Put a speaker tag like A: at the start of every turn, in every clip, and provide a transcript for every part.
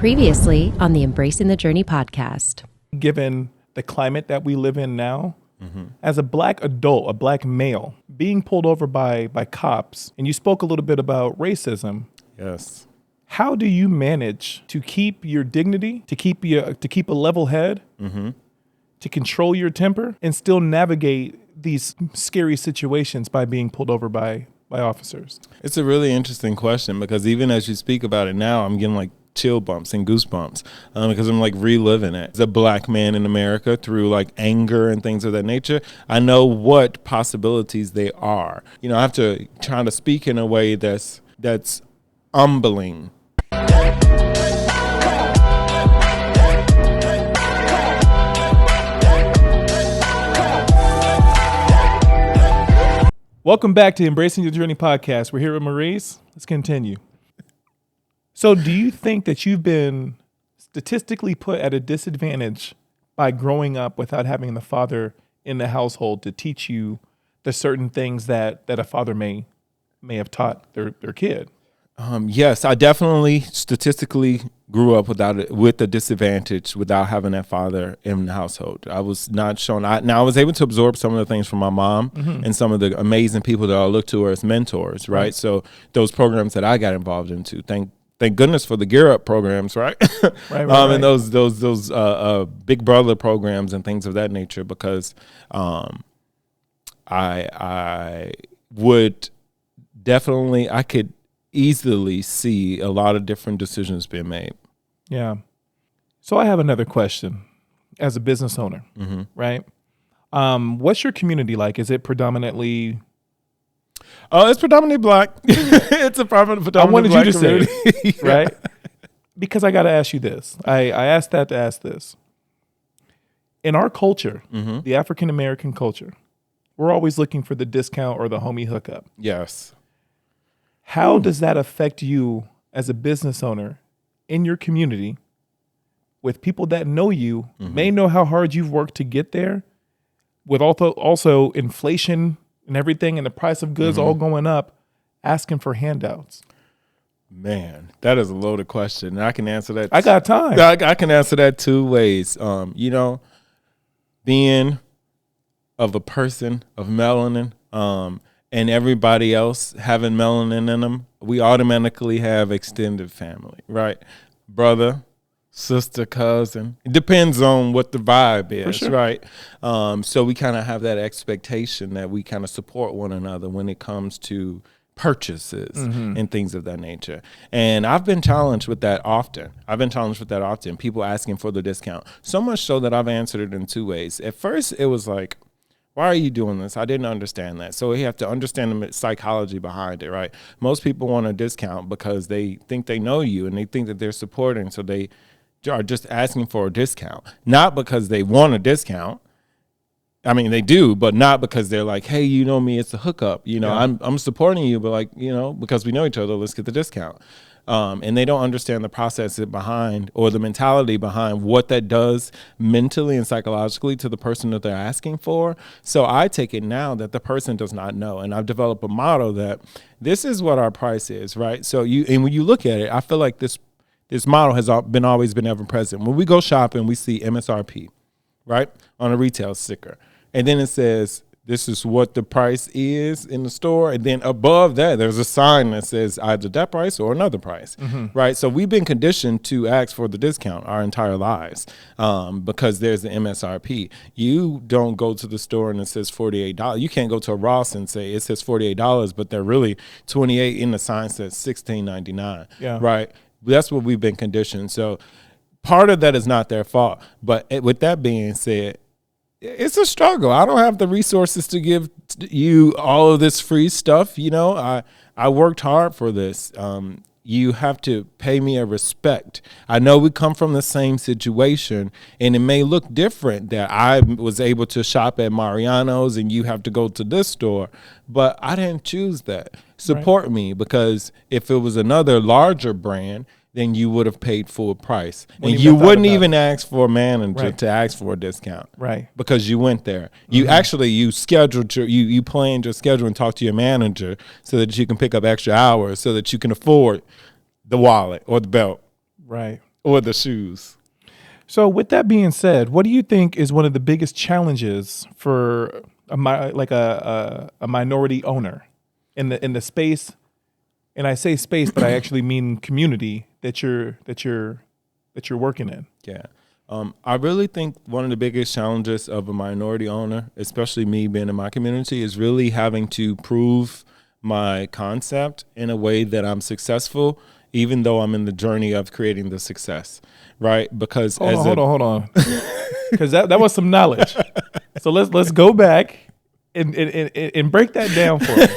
A: Previously on the Embracing the Journey podcast.
B: Given the climate that we live in now, as a black adult, a black male, being pulled over by cops, and you spoke a little bit about racism.
C: Yes.
B: How do you manage to keep your dignity, to keep a level head, to control your temper, and still navigate these scary situations by being pulled over by officers?
C: It's a really interesting question because even as you speak about it now, I'm getting like chill bumps and goosebumps because I'm like reliving it. As a black man in America through like anger and things of that nature, I know what possibilities they are. You know, I have to try to speak in a way that's humbling.
B: Welcome back to Embracing Your Journey podcast. We're here with Maurice. Let's continue. So do you think that you've been statistically put at a disadvantage by growing up without having the father in the household to teach you the certain things that a father may have taught their kid?
C: Yes, I definitely statistically grew up with a disadvantage without having that father in the household. I was not shown. I was able to absorb some of the things from my mom and some of the amazing people that I look to as mentors, right? So those programs that I got involved into, thank goodness for the Gear Up programs, right?
B: Right.
C: And those Big Brother programs and things of that nature, because I could easily see a lot of different decisions being made.
B: Yeah. So I have another question as a business owner, right? What's your community like? Is it predominantly...
C: It's predominantly black. It's a predominantly
B: I wanted
C: black
B: you to
C: community.
B: say it, right? Because I got to ask you this. I asked that to ask this. In our culture, the African-American culture, we're always looking for the discount or the homie hookup.
C: Yes.
B: How does that affect you as a business owner in your community with people that know you, may know how hard you've worked to get there, with also inflation and everything and the price of goods all going up, asking for handouts?
C: Man, that is a loaded question. And I can answer that.
B: I got time.
C: I can answer that two ways. Being of a person of melanin, and everybody else having melanin in them, we automatically have extended family, right? Brother, sister, cousin. It depends on what the vibe is, right? So we kind of have that expectation that we kind of support one another when it comes to purchases and things of that nature. And I've been challenged with that often. People asking for the discount. So much so that I've answered it in two ways. At first, it was like, why are you doing this? I didn't understand that. So you have to understand the psychology behind it, right? Most people want a discount because they think they know you and they think that they're supporting. So they are just asking for a discount, not because they want a discount. I mean, they do, but not because they're like, hey, you know me, it's a hookup. I'm supporting you, but because we know each other, let's get the discount. And they don't understand the process behind or the mentality behind what that does mentally and psychologically to the person that they're asking for. So I take it now that the person does not know. And I've developed a model that this is what our price is, right? So when you look at it, I feel like this model has always been ever present. When we go shopping, we see MSRP, right, on a retail sticker. And then it says, this is what the price is in the store. And then above that, there's a sign that says either that price or another price, right? So we've been conditioned to ask for the discount our entire lives because there's the MSRP. You don't go to the store and it says $48. You can't go to a Ross and say it says $48, but they're really $28 in the sign says $16.99, right? That's what we've been conditioned. So part of that is not their fault. But with that being said, it's a struggle. I don't have the resources to give you all of this free stuff. I worked hard for this. You have to pay me a respect. I know we come from the same situation, and it may look different that I was able to shop at Mariano's and you have to go to this store, but I didn't choose that. Support me, because if it was another larger brand, then you would have paid full price. And you wouldn't even ask for a manager to ask for a discount.
B: Right.
C: Because you went there. You scheduled you planned your schedule and talked to your manager so that you can pick up extra hours so that you can afford the wallet or the belt.
B: Right.
C: or the shoes.
B: So with that being said, what do you think is one of the biggest challenges for a minority owner in the space? And I say space, but I actually mean community that you're working in.
C: Yeah. I really think one of the biggest challenges of a minority owner, especially me being in my community, is really having to prove my concept in a way that I'm successful, even though I'm in the journey of creating the success, right? Because hold on,
B: because that was some knowledge. So let's go back and break that down for me.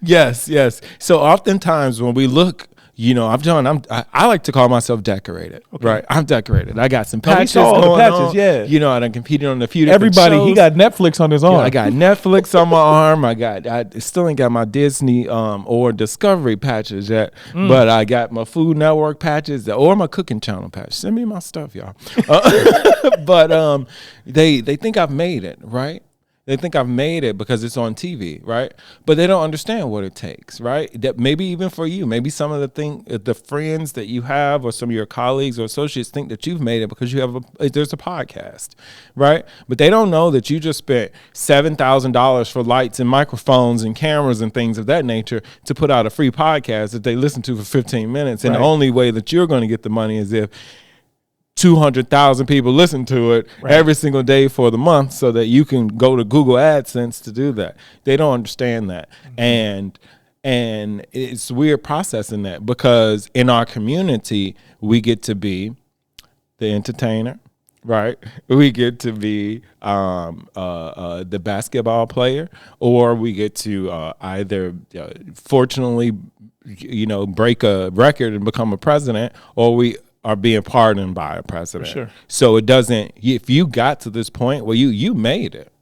C: Yes. So oftentimes when we look, I like to call myself decorated, right? I'm decorated. I got some patches going on.
B: Yeah.
C: I done competed on a few different shows.
B: He got Netflix on his arm.
C: I got Netflix on my arm. I still ain't got my Disney or Discovery patches yet, but I got my Food Network patches or my Cooking Channel patch. Send me my stuff, y'all. But they think I've made it, right? They think I've made it because it's on TV, right? But they don't understand what it takes, right? That maybe even for you, maybe some of the friends that you have or some of your colleagues or associates think that you've made it because there's a podcast, right? But they don't know that you just spent $7,000 for lights and microphones and cameras and things of that nature to put out a free podcast that they listen to for 15 minutes. And the only way that you're going to get the money is if 200,000 people listen to it every single day for the month so that you can go to Google AdSense to do that. They don't understand that. And it's weird processing that because in our community, we get to be the entertainer, right? We get to be the basketball player, or we get to either fortunately, break a record and become a president, or we are being pardoned by a president.
B: For sure.
C: So it doesn't, if you got to this point, well, you made it.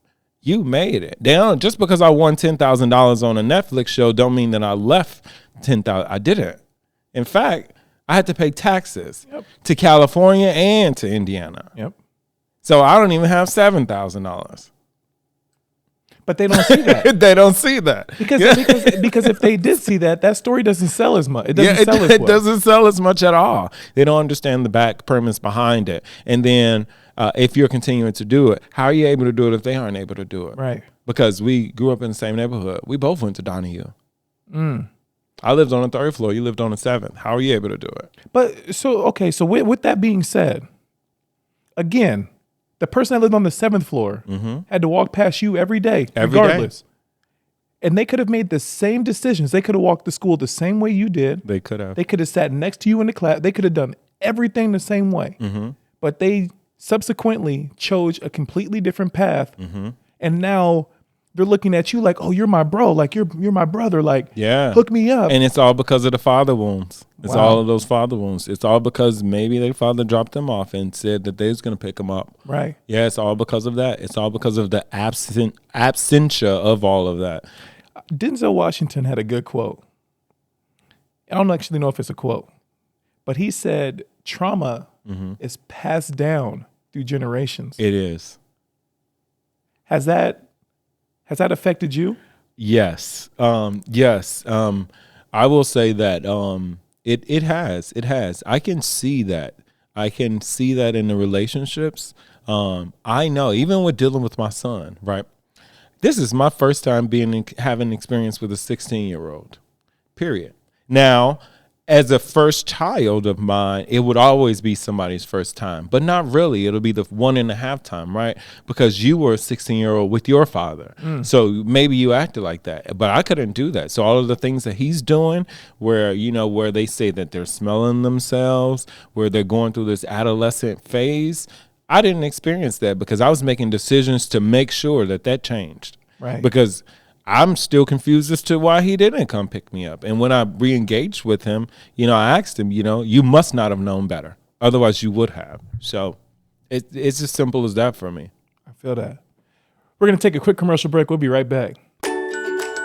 C: You made it. Just because I won $10,000 on a Netflix show don't mean that I left $10,000. I didn't. In fact, I had to pay taxes to California and to Indiana.
B: Yep.
C: So I don't even have $7,000.
B: But they don't see that.
C: They don't see that.
B: Because if they did see that story doesn't sell as much. It doesn't sell as well.
C: It doesn't sell as much at all. They don't understand the back premise behind it. And then if you're continuing to do it, how are you able to do it if they aren't able to do it?
B: Right.
C: Because we grew up in the same neighborhood. We both went to Donahue. I lived on the 3rd floor. You lived on the 7th. How are you able to do it?
B: But so with that being said, again, the person that lived on the 7th floor had to walk past you every day, regardless. And they could have made the same decisions. They could have walked to school the same way you did.
C: They could have.
B: They could have sat next to you in the class. They could have done everything the same way. But they subsequently chose a completely different path. And now they're looking at you like, oh, you're my bro. Like, you're my brother. Like, hook me up.
C: And it's all because of the father wounds. It's all of those father wounds. It's all because maybe their father dropped them off and said that they was going to pick them up.
B: Right.
C: Yeah, it's all because of that. It's all because of the absentia of all of that.
B: Denzel Washington had a good quote. I don't actually know if it's a quote, but he said trauma is passed down through generations.
C: It is.
B: Has that affected you?
C: Yes. Yes. I will say that it has. I can see that. I can see that in the relationships. I know, even with dealing with my son, right? This is my first time having experience with a 16-year-old, period. Now, as a first child of mine, it would always be somebody's first time, but not really. It'll be the 1.5 time, right? Because you were a 16-year-old with your father. So maybe you acted like that, but I couldn't do that. So all of the things that he's doing where they say that they're smelling themselves, where they're going through this adolescent phase, I didn't experience that because I was making decisions to make sure that changed.
B: Right.
C: Because I'm still confused as to why he didn't come pick me up. And when I re-engaged with him, I asked him, you must not have known better. Otherwise you would have. So it's as simple as that for me.
B: I feel that. We're going to take a quick commercial break. We'll be right back.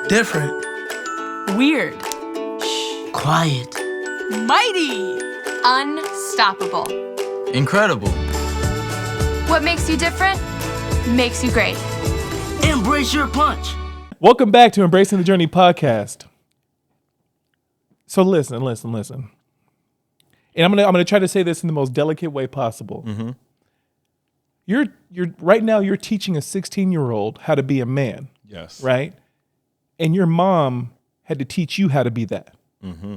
D: Different.
E: Weird.
D: Quiet.
E: Mighty.
F: Unstoppable.
D: Incredible.
F: What makes you different makes you great.
D: Embrace your punch.
B: Welcome back to Embracing the Journey podcast. So listen. And I'm gonna try to say this in the most delicate way possible.
C: Mm-hmm.
B: You're right now you're teaching a 16-year-old how to be a man.
C: Yes.
B: Right? And your mom had to teach you how to be that.
C: Mm-hmm.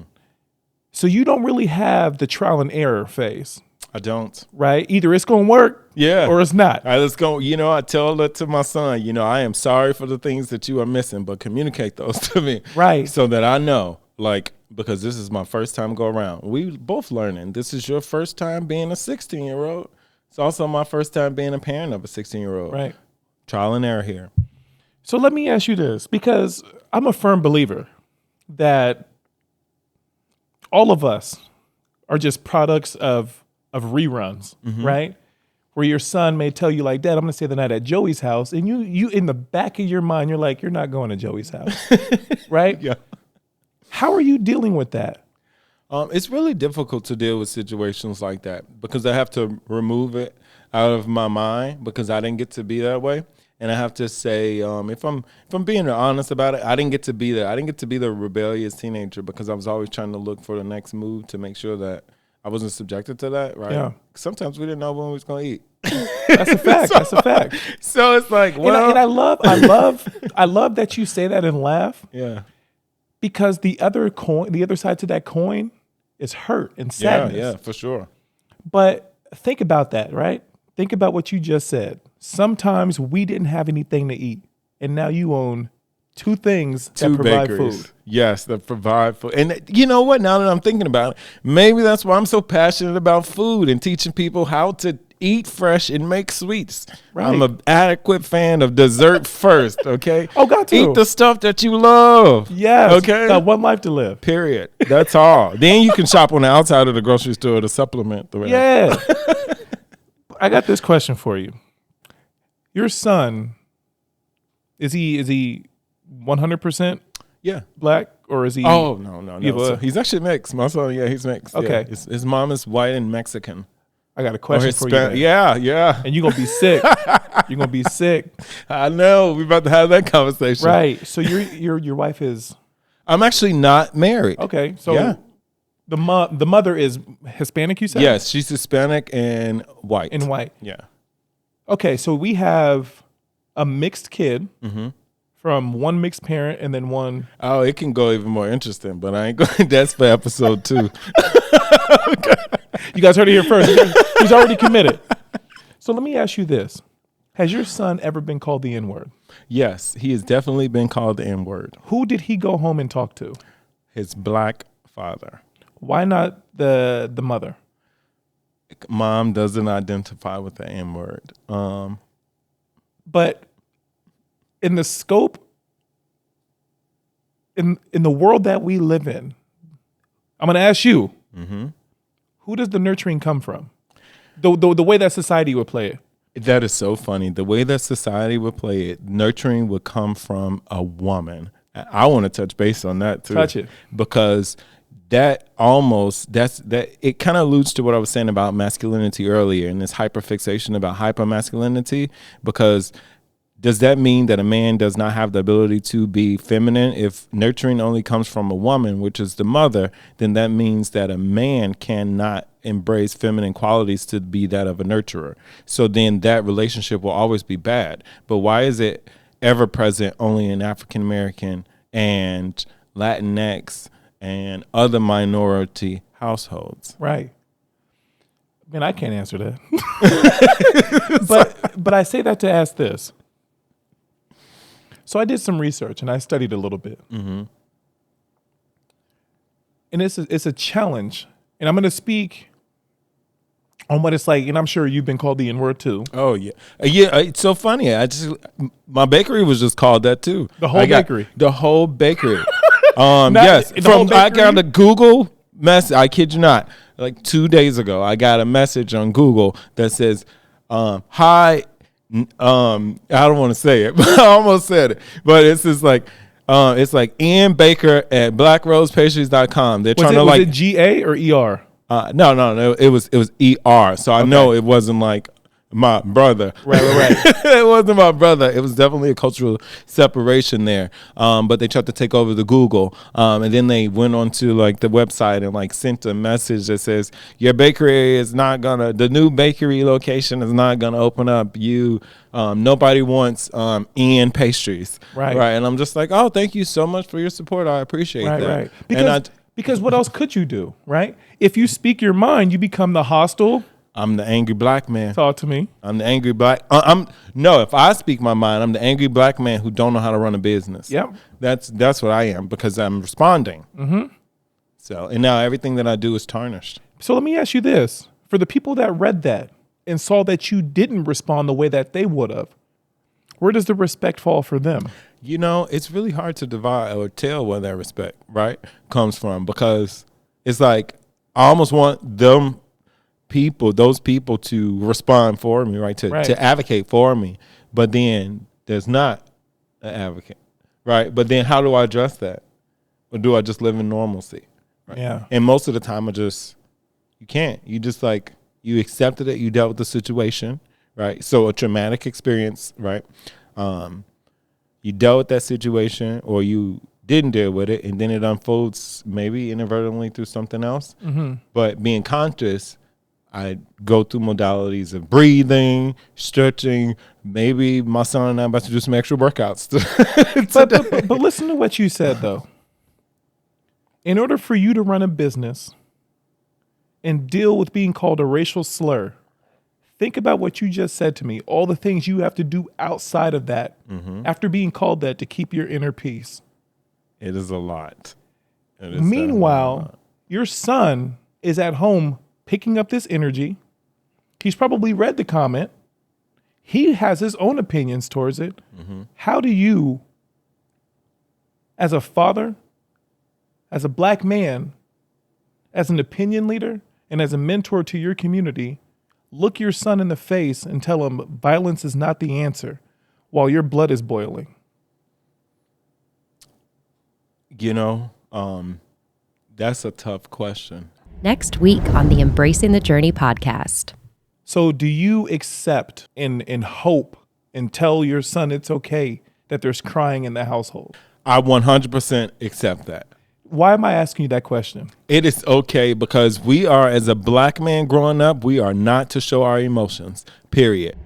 B: So you don't really have the trial and error phase.
C: I don't.
B: Right? Either it's going to work or it's not.
C: All right, let's go. I tell that to my son, I am sorry for the things that you are missing, but communicate those to me.
B: Right.
C: So that I know, because this is my first time go around. We both learning. This is your first time being a 16-year-old. It's also my first time being a parent of a 16-year-old.
B: Right.
C: Trial and error here.
B: So let me ask you this, because I'm a firm believer that all of us are just products of reruns, right? Where your son may tell you like, Dad, I'm going to stay the night at Joey's house. And you in the back of your mind, you're like, you're not going to Joey's house, right?
C: Yeah.
B: How are you dealing with that?
C: It's really difficult to deal with situations like that because I have to remove it out of my mind because I didn't get to be that way. And I have to say, if I'm being honest about it, I didn't get to be that. I didn't get to be the rebellious teenager because I was always trying to look for the next move to make sure that I wasn't subjected to that, right?
B: Yeah.
C: Sometimes we didn't know when we was going to eat.
B: That's a fact. That's a fact.
C: So it's like, well.
B: And I love that you say that and laugh.
C: Yeah.
B: Because the other side to that coin is hurt and sadness.
C: Yeah, for sure.
B: But think about that, right? Think about what you just said. Sometimes we didn't have anything to eat, and now you own two things that provide
C: bakeries.
B: food.
C: Yes, that provide food. And you know what? Now that I'm thinking about it, maybe that's why I'm so passionate about food and teaching people how to eat fresh and make sweets.
B: Right.
C: I'm an adequate fan of dessert first, okay?
B: Oh, got to.
C: Eat the stuff that you love.
B: Yes.
C: Okay?
B: Got one life to live.
C: Period. That's all. Then you can shop on the outside of the grocery store to supplement the rest.
B: Yeah. I got this question for you. Your son, is he 100%
C: Yeah.
B: black, or is he?
C: Oh, no.
B: Evil?
C: So he's actually mixed. My son, he's mixed.
B: Okay.
C: Yeah. His mom is white and Mexican.
B: I got a question for you. Then.
C: Yeah.
B: And you're gonna be sick. You're gonna be sick.
C: I know. We're about to have that conversation.
B: Right. So your wife is.
C: I'm actually not married.
B: Okay. So
C: Yeah.
B: the mother is Hispanic, you said?
C: Yes, she's Hispanic and white.
B: And white.
C: Yeah.
B: Okay, so we have a mixed kid
C: Mm-hmm.
B: from one mixed parent and then one.
C: Oh, it can go even more interesting, but I ain't going. That's for episode 2.
B: You guys heard it here first. He's already committed. So let me ask you this. Has your son ever been called the N-word?
C: Yes, he has definitely been called the N-word.
B: Who did he go home and talk to?
C: His black father.
B: Why not the mother?
C: Mom doesn't identify with the N-word.
B: But in the scope, in the world that we live in, I'm going to ask you, who does the nurturing come from? The way that society would play it.
C: That is so funny. The way that society would play it, nurturing would come from a woman. I want to touch base on that too.
B: Touch it.
C: Because it kind of alludes to what I was saying about masculinity earlier and this hyperfixation about hypermasculinity. Because does that mean that a man does not have the ability to be feminine? If nurturing only comes from a woman, which is the mother, then that means that a man cannot embrace feminine qualities to be that of a nurturer. So then that relationship will always be bad. But why is it ever present only in African American and Latinx and other minority households?
B: Right. Man, I can't answer that. But I say that to ask this. So I did some research and I studied a little bit. Mm-hmm. And it's a challenge. And I'm going to speak on what it's like. And I'm sure you've been called the N-word too.
C: Oh, yeah. Yeah, it's so funny. My bakery was just called that too.
B: The whole bakery?
C: The whole bakery. Yes. I got a Google message. I kid you not. Like 2 days ago, I got a message on Google that says, hi. I don't want to say it, but I almost said it. But it's just like, it's like Ian Baker at blackrosepastries.com. They're trying to
B: was it GA or ER?
C: No. It was ER. So I know it wasn't like my brother.
B: Right.
C: It wasn't my brother. It was definitely a cultural separation there. But they tried to take over the Google. And then they went onto like the website and like sent a message that says, your bakery is not gonna, the new bakery location is not gonna open up. Nobody wants Ian pastries.
B: Right.
C: And I'm just like, oh, thank you so much for your support. I appreciate that.
B: Right. Because what else could you do, right? If you speak your mind, you become the hostile.
C: I'm the angry black man.
B: Talk to me.
C: I'm the angry black. If I speak my mind, I'm the angry black man who don't know how to run a business.
B: Yep.
C: That's what I am because I'm responding. Mm-hmm. So, and now everything that I do is tarnished.
B: So let me ask you this. For the people that read that and saw that you didn't respond the way that they would have, where does the respect fall for them?
C: It's really hard to divide or tell where that respect, right, comes from because it's like I almost want those people to respond for me, right? To advocate for me. But then there's not an advocate, right? But then how do I address that? Or do I just live in normalcy? Right?
B: Yeah.
C: And most of the time you can't. You just like, you accepted it, you dealt with the situation, right? So a traumatic experience, right? You dealt with that situation or you didn't deal with it and then it unfolds maybe inadvertently through something else. Mm-hmm. But being conscious, I go through modalities of breathing, stretching. Maybe my son and I are about to do some extra workouts.
B: But listen to what you said, though. In order for you to run a business and deal with being called a racial slur, think about what you just said to me, all the things you have to do outside of that after being called that to keep your inner peace.
C: It is a lot.
B: Meanwhile, your son is at home picking up this energy. He's probably read the comment. He has his own opinions towards it. Mm-hmm. How do you, as a father, as a black man, as an opinion leader, and as a mentor to your community, look your son in the face and tell him violence is not the answer while your blood is boiling?
C: That's a tough question.
A: Next week on the Embracing the Journey podcast.
B: So do you accept and hope and tell your son it's okay that there's crying in the household?
C: I 100% accept that.
B: Why am I asking you that question?
C: It is okay because we are, as a black man growing up, we are not to show our emotions, period.